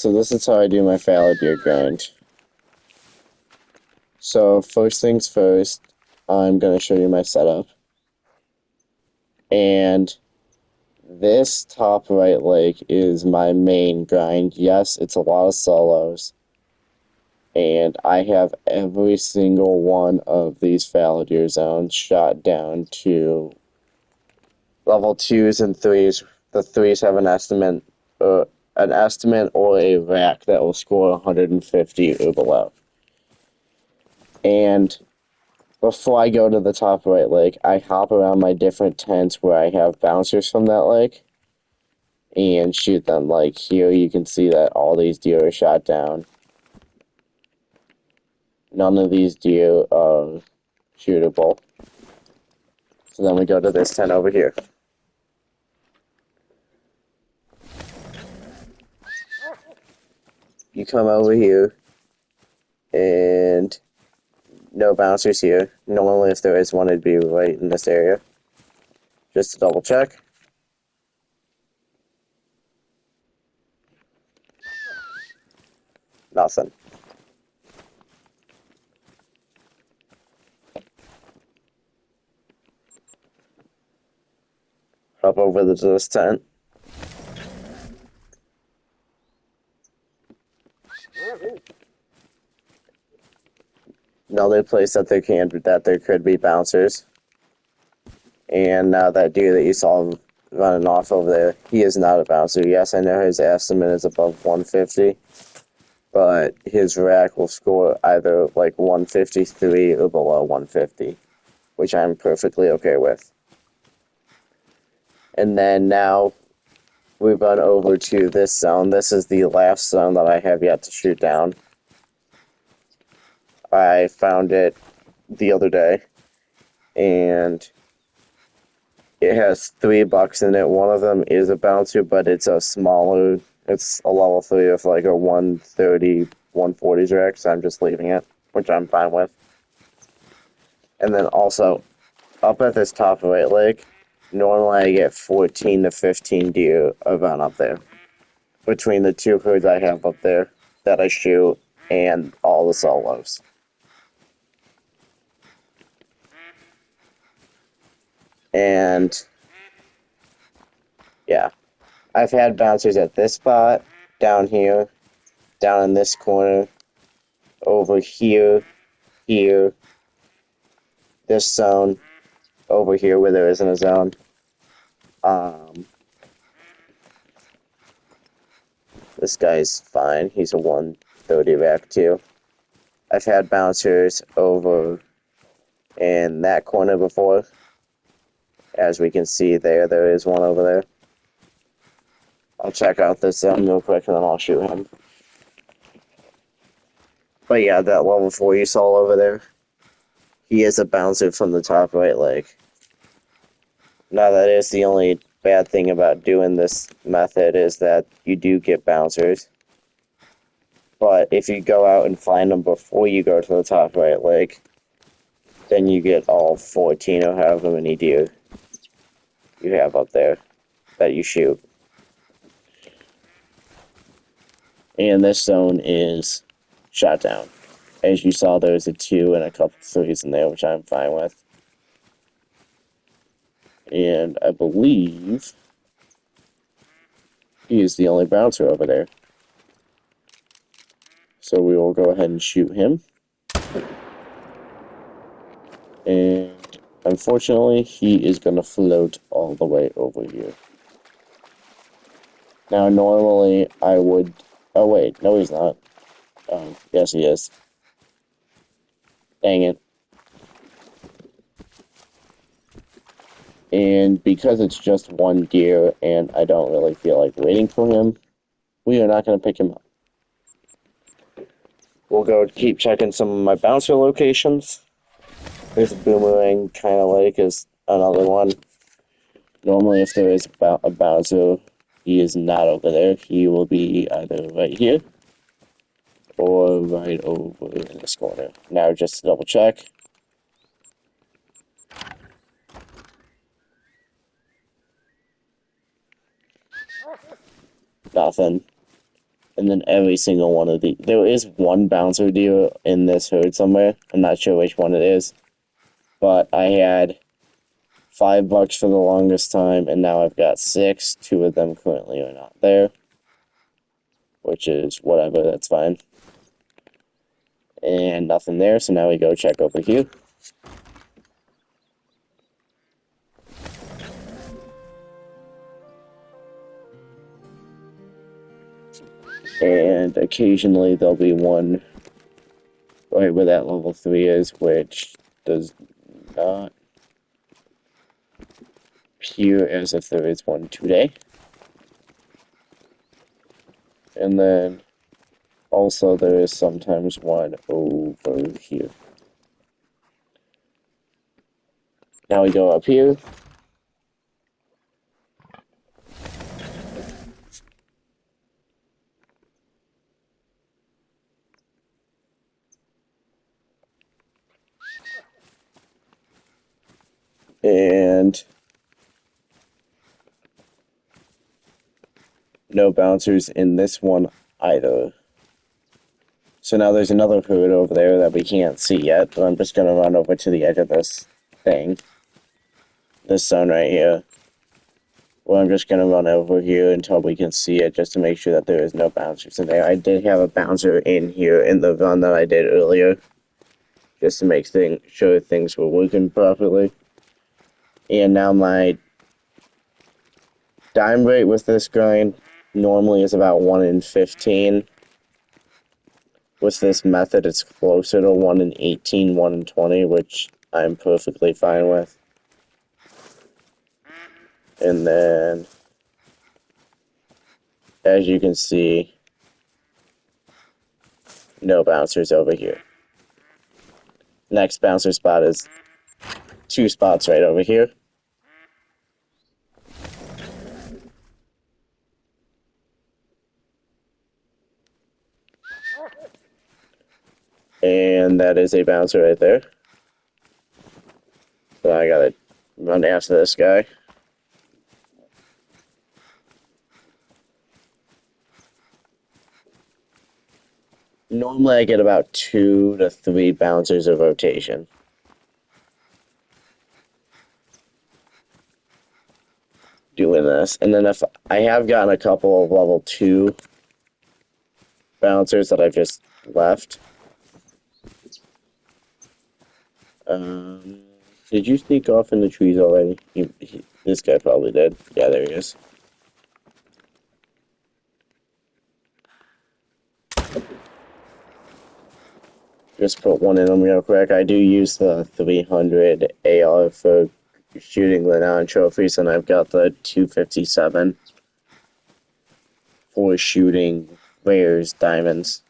so this is how I do my fallow deer grind. So first things first, I'm going to show you my setup. And this top right leg is my main grind. Yes, it's a lot of solos. And I have every single one of these fallow deer zones shot down to level 2s and 3s. The 3s have an estimate or a rack that will score 150 or below. And before I go to the top right leg, I hop around my different tents where I have bouncers from that leg and shoot them. Like here you can see that all these deer are shot down. None of these deer are shootable. So then we go to this tent over here. You come over here and no bouncers here. Normally if there is one, it'd be right in this area. Just to double check. Nothing. Hop over to this tent. Another place that there could be bouncers. And now that deer that you saw running off over there, he is not a bouncer. Yes, I know his estimate is above 150, but his rack will score either like 153 or below 150, which I'm perfectly okay with. And then now we run over to this zone. This is the last zone that I have yet to shoot down. I found it the other day, and it has 3 bucks in it. One of them is a bouncer, but it's a smaller, it's a level 3 of like a 130, 140s rack, so I'm just leaving it, which I'm fine with. And then also, up at this top right leg, normally I get 14 to 15 deer around up there. Between the 2 herds I have up there that I shoot and all the solos. And yeah, I've had bouncers at this spot, down here, down in this corner, over here, here, this zone, over here where there isn't a zone. This guy's fine. He's a 130 rack too. I've had bouncers over in that corner before. As we can see there is one over there. I'll check out this zone real quick and then I'll shoot him. But yeah, that level 4 you saw over there, he is a bouncer from the top right leg. Now that is the only bad thing about doing this method is that you do get bouncers. But if you go out and find them before you go to the top right leg, then you get all 14 or however many deer you have up there that you shoot. And this zone is shot down. As you saw, there's a 2 and a couple 3s in there, which I'm fine with. And I believe he is the only bouncer over there. So we will go ahead and shoot him. And unfortunately, he is going to float all the way over here. Now, normally I would... Oh, wait. No, he's not. Yes, he is. Dang it. And because it's just one deer and I don't really feel like waiting for him, we are not going to pick him up. We'll go keep checking some of my bouncer locations. There's a boomerang kind of lake is another one. Normally if there is a bouncer, he is not over there. He will be either right here or right over in this corner. Now just to double check. Nothing. And then every single one of there is one bouncer deer in this herd somewhere. I'm not sure which one it is, but I had $5 for the longest time, and now I've got 6. 2 of them currently are not there, which is whatever, that's fine. And nothing there, so now we go check over here. And occasionally there'll be one right where that level 3 is, which does not appear as if there is one today. And then also there is sometimes one over here. Now we go up here. And no bouncers in this one either. So now there's another herd over there that we can't see yet, but I'm just going to run over to the edge of this thing. This zone right here. Well, I'm just going to run over here until we can see it, just to make sure that there is no bouncers in there. I did have a bouncer in here in the run that I did earlier, just to make sure things were working properly. And now my dime rate with this grind normally is about 1 in 15. With this method, it's closer to 1 in 18, 1 in 20, which I'm perfectly fine with. And then, as you can see, no bouncers over here. Next bouncer spot is 2 spots right over here. And that is a bouncer right there. So I gotta run after this guy. Normally I get about 2 to 3 bouncers of rotation. Doing this. And then if I have gotten a couple of level 2 bouncers that I've just left. Did you sneak off in the trees already? This guy probably did. Yeah, there he is. Just put one in them real quick. I do use the 300 AR for shooting renown trophies, and I've got the 257 for shooting rares, diamonds.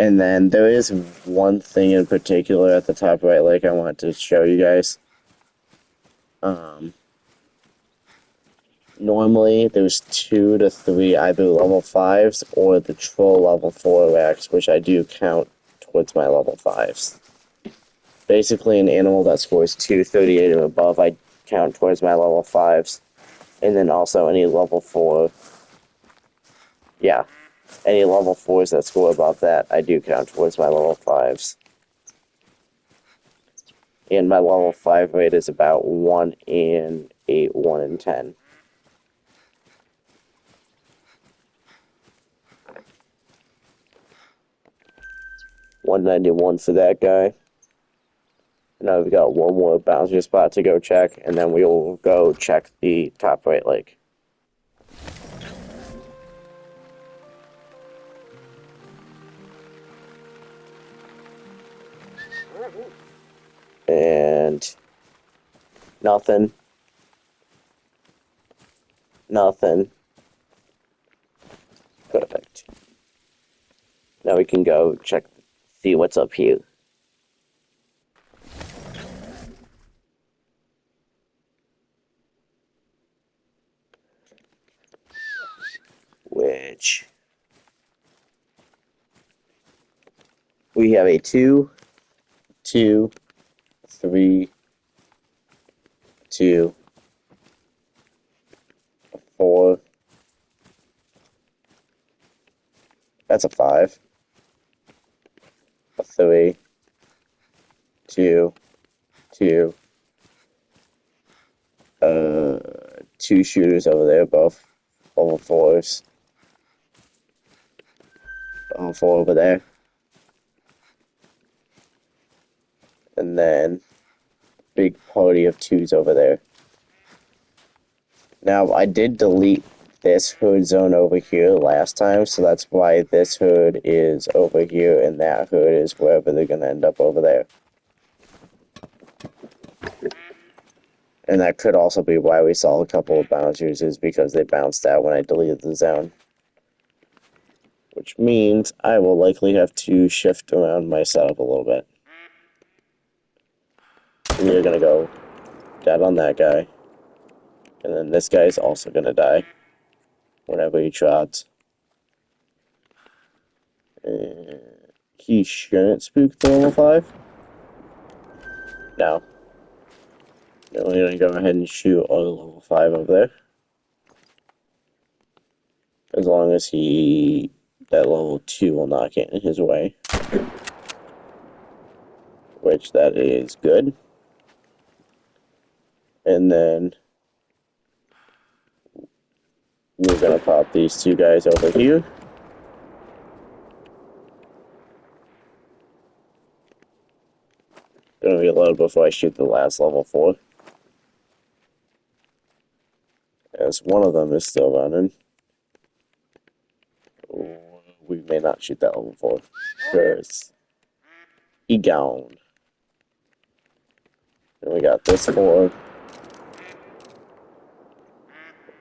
And then there is one thing in particular at the top right, like I want to show you guys. Normally there's 2 to 3 either level 5s or the troll level 4 racks, which I do count towards my level 5s. Basically, an animal that scores 238 or above, I count towards my level 5s. And then also any level 4. Yeah. Any level 4s that score above that, I do count towards my level 5s. And my level 5 rate is about 1 in 8, 1 in 10. $191 for that guy. Now we've got one more bouncer spot to go check, and then we will go check the top right lake. And nothing. Nothing. Perfect. Now we can go check, see what's up here. Which we have a 2, 2, 3, 2, 4, That's a 5. A 3. 2. 2. 2 shooters over there, both level 4s. Level 4 over there. And then big party of 2s over there. Now, I did delete this hood zone over here last time, so that's why this hood is over here and that hood is wherever they're going to end up over there. And that could also be why we saw a couple of bouncers, is because they bounced out when I deleted the zone. Which means I will likely have to shift around my setup a little bit. And you're going to go dead on that guy. And then this guy is also going to die whenever he trots. And he shouldn't spook the level 5. No. Then we're going to go ahead and shoot our level 5 over there. As long as that level 2 will not get in his way. Which that is good. And then we're going to pop these 2 guys over here. Gonna reload before I shoot the last level 4. As one of them is still running. We may not shoot that level 4. Because he gone. And we got this 4.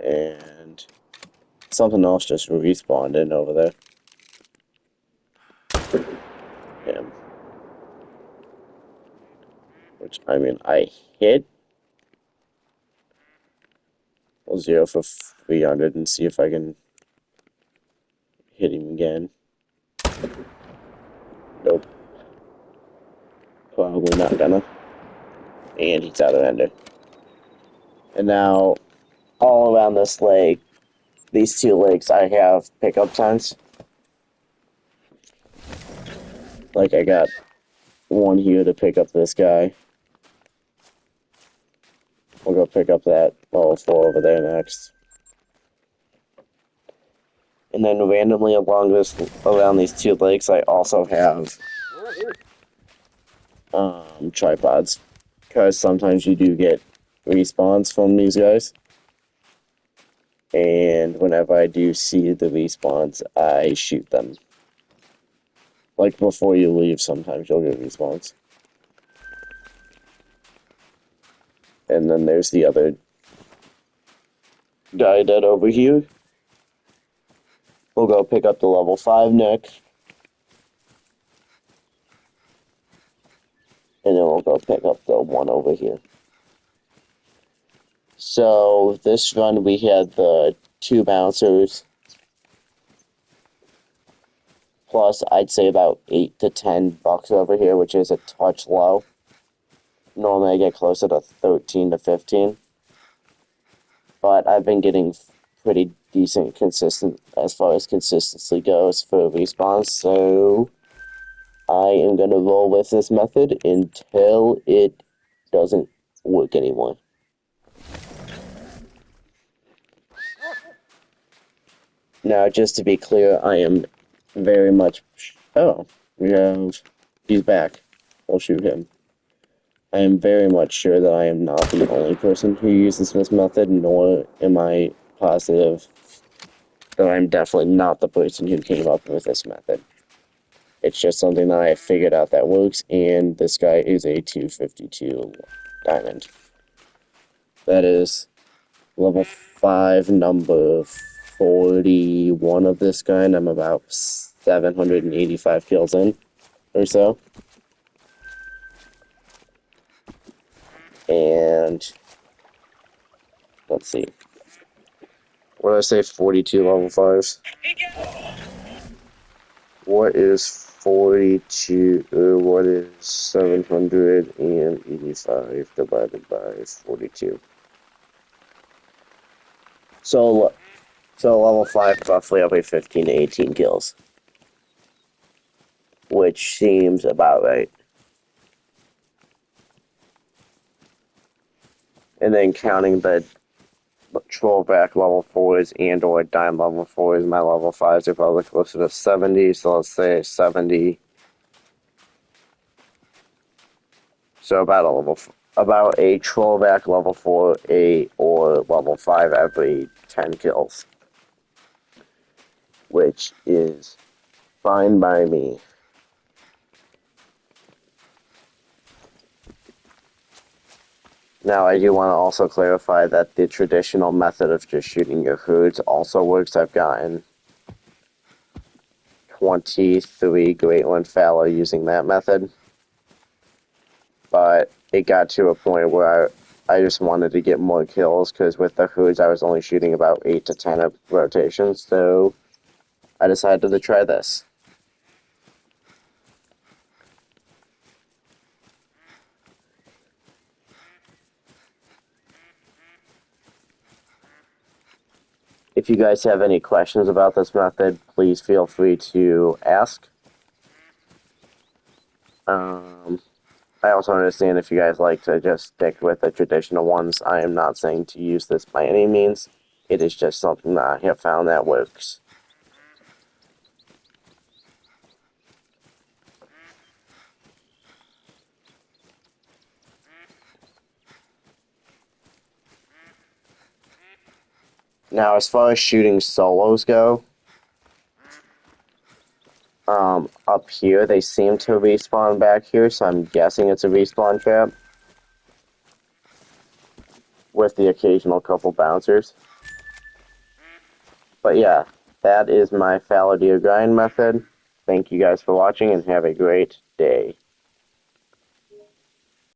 And something else just respawned in over there. Him. Which, I mean, I hit 0 for 300 and see if I can hit him again. Nope. Probably not gonna. And he's out of ender. And now, all around this lake, these 2 lakes, I have pickup signs. Like, I got one here to pick up this guy. We'll go pick up that level 4 over there next. And then randomly around these 2 lakes, I also have tripods. Because sometimes you do get respawns from these guys. And whenever I do see the respawns, I shoot them. Like before you leave, sometimes you'll get respawns. And then there's the other guy dead over here. We'll go pick up the level 5 next. And then we'll go pick up the one over here. So this run we had the 2 bouncers. Plus I'd say about 8 to 10 bucks over here, which is a touch low. Normally I get closer to 13 to 15. But I've been getting pretty decent consistent as far as consistency goes for respawns, so I am going to roll with this method until it doesn't work anymore. Now, just to be clear, I am very much... Oh, he's back. We'll shoot him. I am very much sure that I am not the only person who uses this method, nor am I positive that I'm definitely not the person who came up with this method. It's just something that I figured out that works, and this guy is a 252 diamond. That is level 5, number 41 of this guy, and I'm about 785 kills in, or so. And let's see. What did I say? 42 level 5s. What is 42? What is 785 divided by 42? So level 5 roughly I'll be 15 to 18 kills. which seems about right. And then counting the trollback level 4s and or dime level 4s, my level 5s are probably closer to 70, so let's say 70. So about a trollback level 4, or level 5 every 10 kills. Which is fine by me. Now, I do want to also clarify that the traditional method of just shooting your hoods also works. I've gotten 23 Great One Fallow using that method. But it got to a point where I just wanted to get more kills, because with the hoods I was only shooting about 8 to 10 rotations, so I decided to try this. If you guys have any questions about this method, please feel free to ask. I also understand if you guys like to just stick with the traditional ones. I am not saying to use this by any means. It is just something that I have found that works. Now, as far as shooting solos go, up here they seem to respawn back here, so I'm guessing it's a respawn trap with the occasional couple bouncers. But yeah, that is my fallow deer grind method. Thank you guys for watching and have a great day.